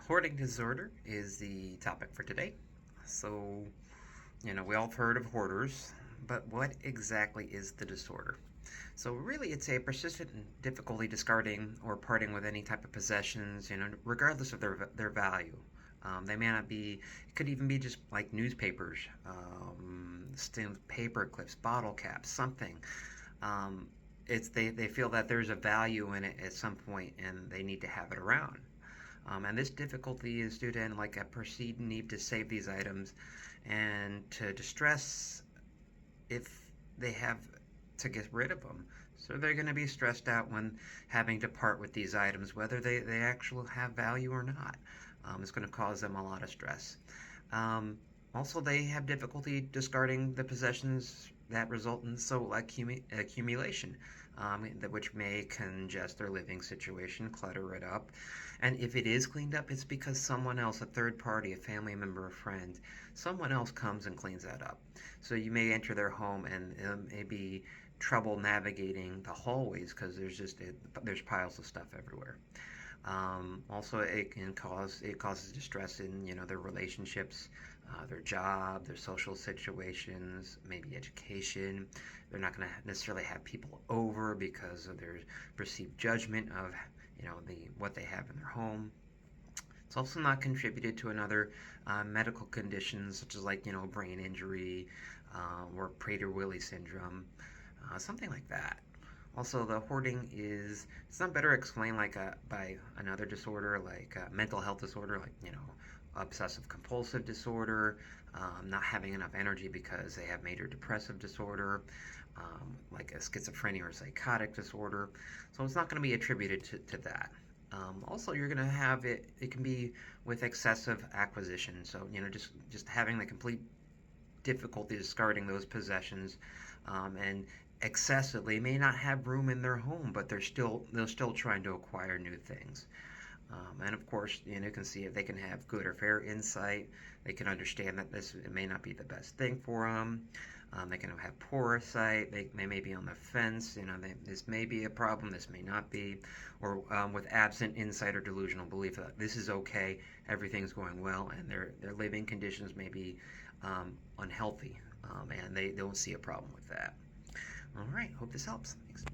Hoarding disorder is the topic for today. So, we all have heard of hoarders, but what exactly is the disorder? So, really, it's a persistent difficulty discarding or parting with any type of possessions, regardless of their value. They may not be, it could even be just like newspapers, stamped paper clips, bottle caps, something. They feel that there's a value in it at some point and they need to have it around. And this difficulty is due to like a perceived need to save these items and to distress if they have to get rid of them. So they're going to be stressed out when having to part with these items, whether they actually have value or not. It's going to cause them a lot of stress. Also, they have difficulty discarding the possessions that result in accumulation, which may congest their living situation, clutter it up. And if it is cleaned up, it's because someone else, a third party, a family member, a friend, someone else comes and cleans that up. So you may enter their home and it may be trouble navigating the hallways because there's piles of stuff everywhere. Also, it causes distress in their relationships, their job, their social situations, maybe education. They're not going to necessarily have people over because of their perceived judgment of what they have in their home. It's also not contributed to another medical conditions such as brain injury or Prader-Willi syndrome, something like that. Also, the hoarding it's not better explained by another disorder like mental health disorder, like obsessive compulsive disorder, not having enough energy because they have major depressive disorder, like a schizophrenia or psychotic disorder. So it's not going to be attributed to that. Also, you're going to have it can be with excessive acquisition. So just having the complete difficulty discarding those possessions, and excessively may not have room in their home, but they're still trying to acquire new things. And of course, you can see if they can have good or fair insight. They can understand that it may not be the best thing for them. They can have poor sight. They may be on the fence. This may be a problem. This may not be. Or with absent insight or delusional belief that this is okay, everything's going well, and their living conditions may be unhealthy, and they don't see a problem with that. All right. Hope this helps. Thanks.